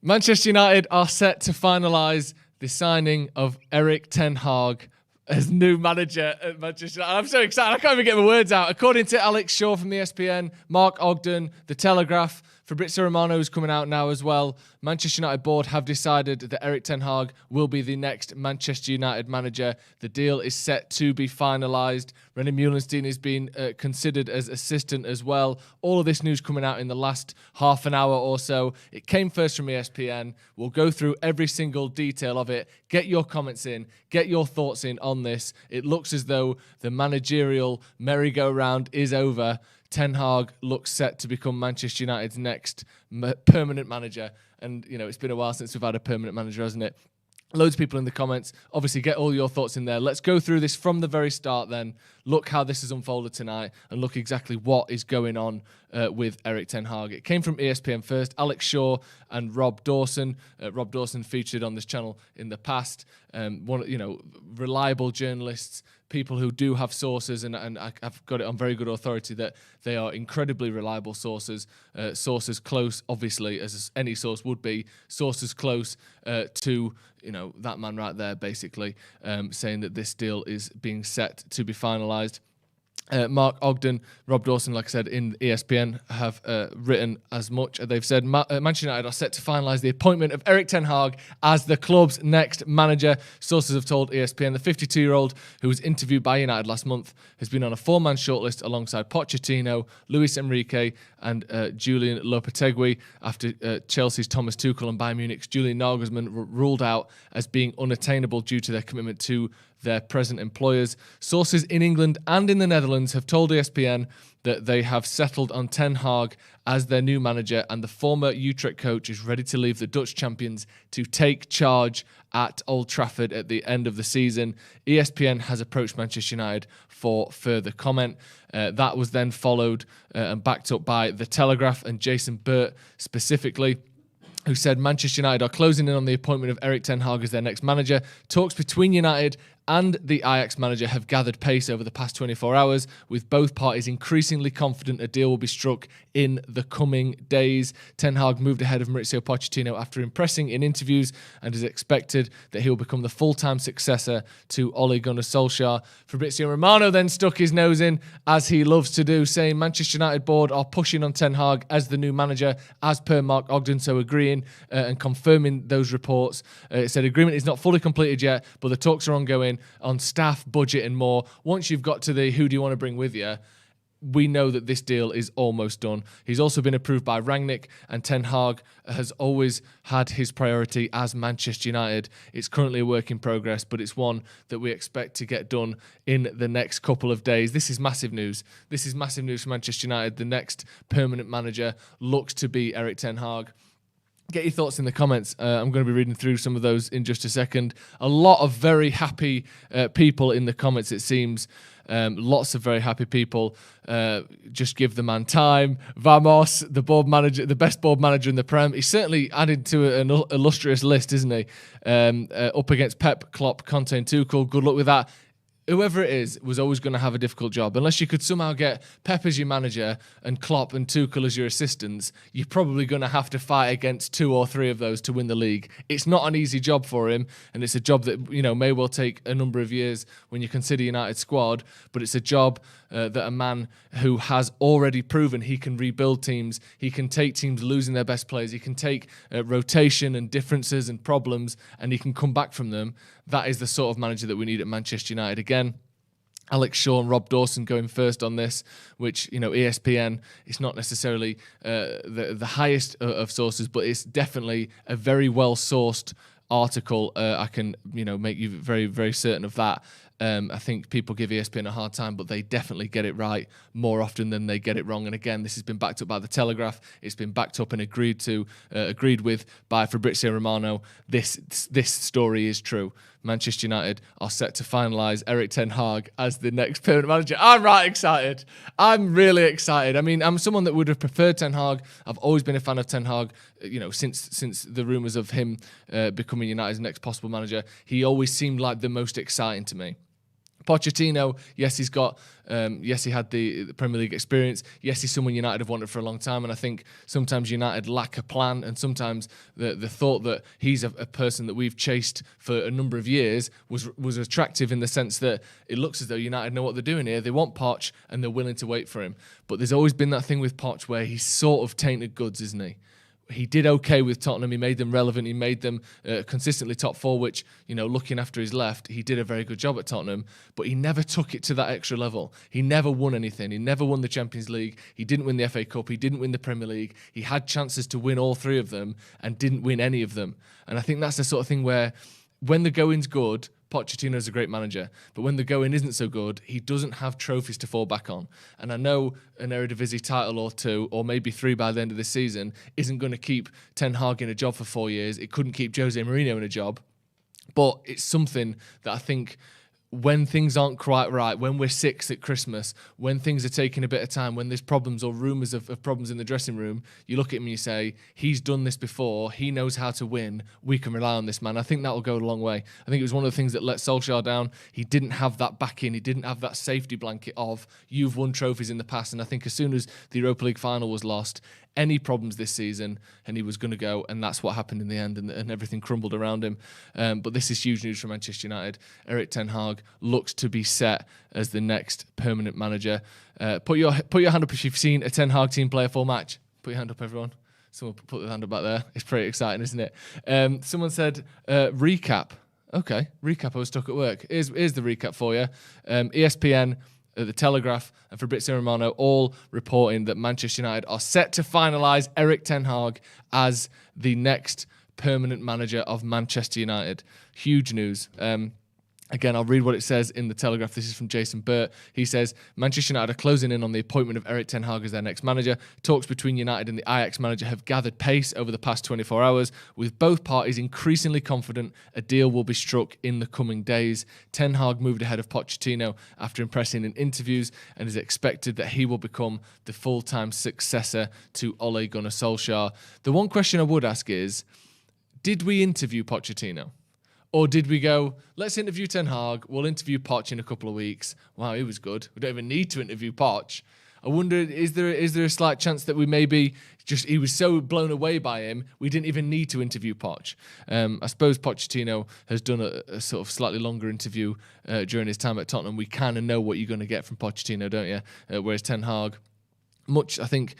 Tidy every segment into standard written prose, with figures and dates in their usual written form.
Manchester United are set to finalise the signing of Erik Ten Hag as new manager at Manchester United. I'm so excited. I can't even get my words out. According to Alex Shaw from the ESPN, Mark Ogden, The Telegraph, Fabrizio Romano is coming out now as well. Manchester United board have decided that Erik Ten Hag will be the next Manchester United manager. The deal is set to be finalised. René Meulenstein is being considered as assistant as well. All of this news coming out in the last half an hour or so. It came first from ESPN. We'll go through every single detail of it. Get your comments in. Get your thoughts in on this. It looks as though the managerial merry-go-round is over. Ten Hag looks set to become Manchester United's next permanent manager. And, you know, it's been a while since we've had a permanent manager, hasn't it? Loads of people in the comments. Obviously, get all your thoughts in there. Let's go through this from the very start then. Look how this has unfolded tonight and look exactly what is going on with Erik Ten Hag. It came from ESPN first. Alex Shaw and Rob Dawson. Rob Dawson featured on this channel in the past. Reliable journalists, people who do have sources, and I've got it on very good authority that they are incredibly reliable sources. Sources close, obviously, as any source would be. Sources close to that man right there, basically, saying that this deal is being set to be finalised. Mark Ogden, Rob Dawson, like I said, in ESPN have written as much. They've said Manchester United are set to finalise the appointment of Erik Ten Hag as the club's next manager. Sources have told ESPN the 52-year-old, who was interviewed by United last month, has been on a four-man shortlist alongside Pochettino, Luis Enrique and Julian Lopetegui after Chelsea's Thomas Tuchel and Bayern Munich's Julian Nagelsmann were ruled out as being unattainable due to their commitment to their present employers. Sources in England and in the Netherlands have told ESPN that they have settled on Ten Hag as their new manager, and the former Utrecht coach is ready to leave the Dutch champions to take charge at Old Trafford at the end of the season. ESPN has approached Manchester United for further comment. That was then followed and backed up by The Telegraph and Jason Burt specifically, who said Manchester United are closing in on the appointment of Erik Ten Hag as their next manager. Talks between United and the Ajax manager have gathered pace over the past 24 hours, with both parties increasingly confident a deal will be struck in the coming days. Ten Hag moved ahead of Mauricio Pochettino after impressing in interviews and is expected that he will become the full-time successor to Ole Gunnar Solskjaer. Fabrizio Romano then stuck his nose in, as he loves to do, saying Manchester United board are pushing on Ten Hag as the new manager, as per Mark Ogden, so agreeing and confirming those reports. It said agreement is not fully completed yet, but the talks are ongoing on staff, budget and more. Once you've got to the who do you want to bring with you, we know that this deal is almost done. He's also been approved by Rangnick, and Ten Hag has always had his priority as Manchester United. It's currently a work in progress, but it's one that we expect to get done in the next couple of days. This is massive news. This is massive news for Manchester United. The next permanent manager looks to be Erik Ten Hag. Get your thoughts in the comments. I'm going to be reading through some of those in just a second. A lot of very happy people in the comments, it seems. Lots of very happy people. Just give the man time. Vamos, the board manager, the best board manager in the Prem. He's certainly added to an illustrious list, isn't he? Up against Pep, Klopp, Conte and Tuchel. Good luck with that. Whoever it is was always going to have a difficult job. Unless you could somehow get Pep as your manager and Klopp and Tuchel as your assistants, you're probably going to have to fight against 2 or 3 of those to win the league. It's not an easy job for him, and it's a job that may well take a number of years when you consider United's squad, but it's a job that a man who has already proven he can rebuild teams, he can take teams losing their best players, he can take rotation and differences and problems, and he can come back from them. That is the sort of manager that we need at Manchester United. Again, Alex Shaw and Rob Dawson going first on this, which, ESPN, it's not necessarily the highest of sources, but it's definitely a very well-sourced article. I can, make you very, very certain of that. I think people give ESPN a hard time, but they definitely get it right more often than they get it wrong. And again, this has been backed up by The Telegraph. It's been backed up and agreed with by Fabrizio Romano. This story is true. Manchester United are set to finalise Erik Ten Hag as the next permanent manager. I'm right excited. I'm really excited. I mean, I'm someone that would have preferred Ten Hag. I've always been a fan of Ten Hag, since the rumours of him becoming United's next possible manager. He always seemed like the most exciting to me. Pochettino, yes, he had the Premier League experience. Yes, he's someone United have wanted for a long time, and I think sometimes United lack a plan, and sometimes the thought that he's a person that we've chased for a number of years was attractive in the sense that it looks as though United know what they're doing here. They want Poch, and they're willing to wait for him. But there's always been that thing with Poch where he's sort of tainted goods, isn't he? He did okay with Tottenham. He made them relevant. He made them consistently top four, which, looking after his left, he did a very good job at Tottenham, but he never took it to that extra level. He never won anything. He never won the Champions League. He didn't win the FA Cup. He didn't win the Premier League. He had chances to win all three of them and didn't win any of them. And I think that's the sort of thing where when the going's good, Pochettino's a great manager, but when the going isn't so good, he doesn't have trophies to fall back on. And I know an Eredivisie title or two, or maybe three by the end of this season, isn't going to keep Ten Hag in a job for 4 years. It couldn't keep Jose Mourinho in a job, but it's something that I think when things aren't quite right, when we're sixth at Christmas, when things are taking a bit of time, when there's problems or rumours of problems in the dressing room, you look at him and you say, he's done this before, he knows how to win, we can rely on this man. I think that will go a long way. I think it was one of the things that let Solskjaer down. He didn't have that backing, he didn't have that safety blanket of, you've won trophies in the past, and I think as soon as the Europa League final was lost, any problems this season, and he was going to go, and that's what happened in the end, and everything crumbled around him. But this is huge news for Manchester United. Erik Ten Hag looks to be set as the next permanent manager. Put your hand up if you've seen a Ten Hag team play a full match. Put your hand up, everyone. Someone put their hand up back there. It's pretty exciting, isn't it? Someone said, recap. Okay, recap. I was stuck at work. Here's the recap for you. ESPN, The Telegraph, and Fabrizio Romano all reporting that Manchester United are set to finalise Erik Ten Hag as the next permanent manager of Manchester United. Huge news. Again, I'll read what it says in The Telegraph. This is from Jason Burt. He says, Manchester United are closing in on the appointment of Erik Ten Hag as their next manager. Talks between United and the Ajax manager have gathered pace over the past 24 hours, with both parties increasingly confident a deal will be struck in the coming days. Ten Hag moved ahead of Pochettino after impressing in interviews and is expected that he will become the full-time successor to Ole Gunnar Solskjaer. The one question I would ask is, did we interview Pochettino? Or did we go, let's interview Ten Hag, we'll interview Poch in a couple of weeks. Wow, he was good. We don't even need to interview Poch. I wonder, is there a slight chance that we maybe he was so blown away by him, we didn't even need to interview Poch? I suppose Pochettino has done a sort of slightly longer interview during his time at Tottenham. We kind of know what you're going to get from Pochettino, don't you? Whereas Ten Hag, much, I think,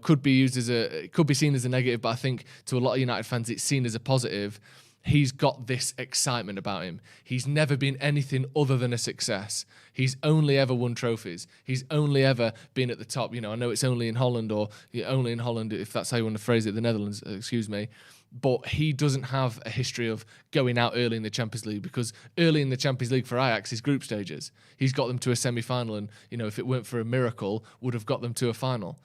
could be seen as a negative, but I think to a lot of United fans, it's seen as a positive. He's got this excitement about him. He's never been anything other than a success. He's only ever won trophies. He's only ever been at the top. I know it's only in Holland, or only in Holland, if that's how you want to phrase it, the Netherlands, excuse me. But he doesn't have a history of going out early in the Champions League, because early in the Champions League for Ajax is group stages. He's got them to a semi-final, and, if it weren't for a miracle, would have got them to a final.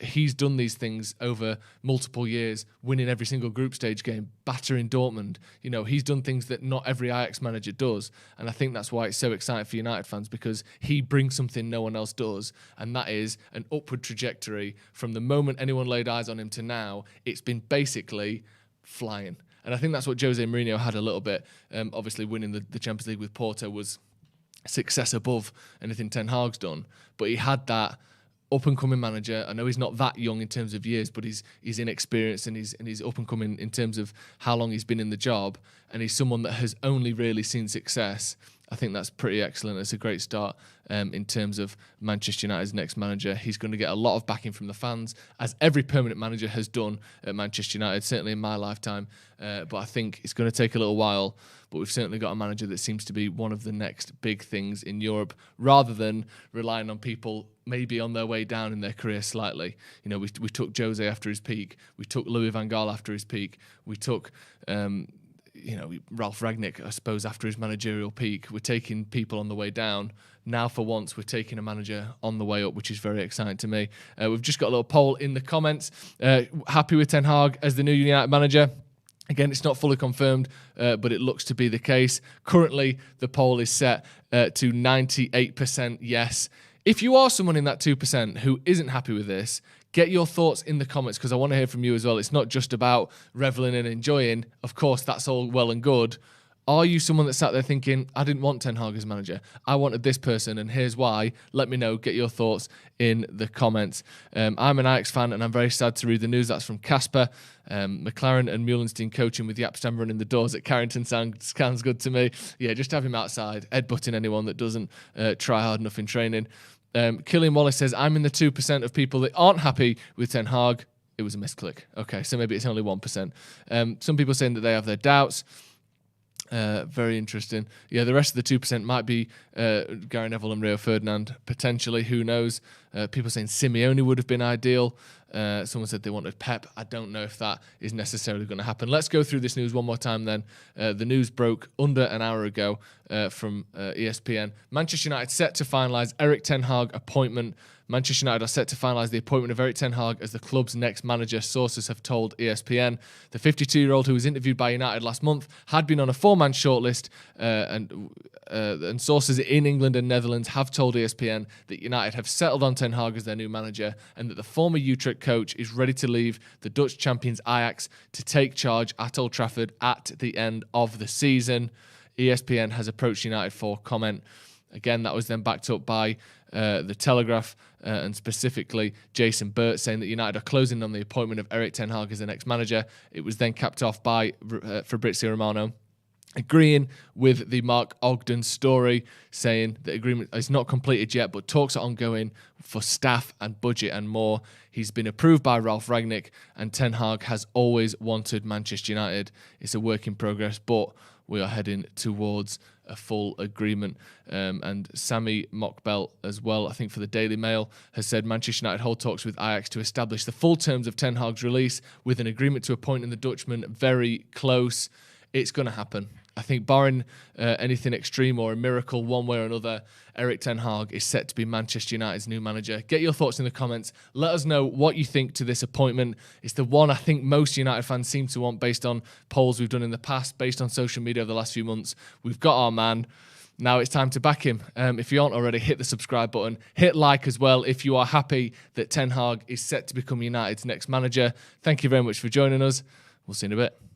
He's done these things over multiple years, winning every single group stage game, battering Dortmund. He's done things that not every Ajax manager does. And I think that's why it's so exciting for United fans, because he brings something no one else does. And that is an upward trajectory from the moment anyone laid eyes on him to now. It's been basically flying. And I think that's what Jose Mourinho had a little bit. Obviously, winning the Champions League with Porto was success above anything Ten Hag's done. But he had that up-and-coming manager. I know he's not that young in terms of years, but he's inexperienced, and he's up-and-coming in terms of how long he's been in the job, and he's someone that has only really seen success. I think that's pretty excellent. It's a great start in terms of Manchester United's next manager. He's going to get a lot of backing from the fans, as every permanent manager has done at Manchester United, certainly in my lifetime. But I think it's going to take a little while. But we've certainly got a manager that seems to be one of the next big things in Europe, rather than relying on people maybe on their way down in their career slightly. We took Jose after his peak. We took Louis van Gaal after his peak. We took Ralph Rangnick, I suppose, after his managerial peak. We're taking people on the way down. Now, for once, we're taking a manager on the way up, which is very exciting to me. We've just got a little poll in the comments. Happy with Ten Hag as the new United manager? Again, it's not fully confirmed, but it looks to be the case. Currently, the poll is set to 98% yes. If you are someone in that 2% who isn't happy with this, get your thoughts in the comments, because I want to hear from you as well. It's not just about reveling and enjoying. Of course, that's all well and good. Are you someone that sat there thinking, I didn't want Ten Hag as manager, I wanted this person, and here's why? Let me know. Get your thoughts in the comments. I'm an Ajax fan, and I'm very sad to read the news. That's from Casper. McLaren and Meulenstein coaching with Yapstam running the doors at Carrington sounds good to me. Yeah, just have him outside, headbutting anyone that doesn't try hard enough in training. Killian Wallace says, I'm in the 2% of people that aren't happy with Ten Hag. It was a misclick. Okay, so maybe it's only 1%. Some people saying that they have their doubts. Very interesting. Yeah, the rest of the 2% might be Gary Neville and Rio Ferdinand, potentially. Who knows? People saying Simeone would have been ideal. Someone said they wanted Pep. I don't know if that is necessarily going to happen. Let's go through this news one more time then. The news broke under an hour ago from ESPN. Manchester United set to finalise Erik Ten Hag appointment. Manchester United are set to finalise the appointment of Erik Ten Hag as the club's next manager, sources have told ESPN. The 52-year-old, who was interviewed by United last month, had been on a 4-man shortlist, and sources in England and Netherlands have told ESPN that United have settled on Ten Hag as their new manager, and that the former Utrecht coach is ready to leave the Dutch champions Ajax to take charge at Old Trafford at the end of the season. ESPN has approached United for comment. Again, that was then backed up by The Telegraph, and specifically Jason Burt, saying that United are closing on the appointment of Erik Ten Hag as the next manager. It was then capped off by Fabrizio Romano, agreeing with the Mark Ogden story, saying the agreement is not completed yet, but talks are ongoing for staff and budget and more. He's been approved by Ralf Rangnick, and Ten Hag has always wanted Manchester United. It's a work in progress, but we are heading towards a full agreement. And Sammy Mockbelt as well, I think for the Daily Mail, has said Manchester United hold talks with Ajax to establish the full terms of Ten Hag's release, with an agreement to appoint the Dutchman very close. It's going to happen. I think barring anything extreme or a miracle one way or another, Erik Ten Hag is set to be Manchester United's new manager. Get your thoughts in the comments. Let us know what you think to this appointment. It's the one I think most United fans seem to want based on polls we've done in the past, based on social media over the last few months. We've got our man. Now it's time to back him. If you aren't already, hit the subscribe button. Hit like as well if you are happy that Ten Hag is set to become United's next manager. Thank you very much for joining us. We'll see you in a bit.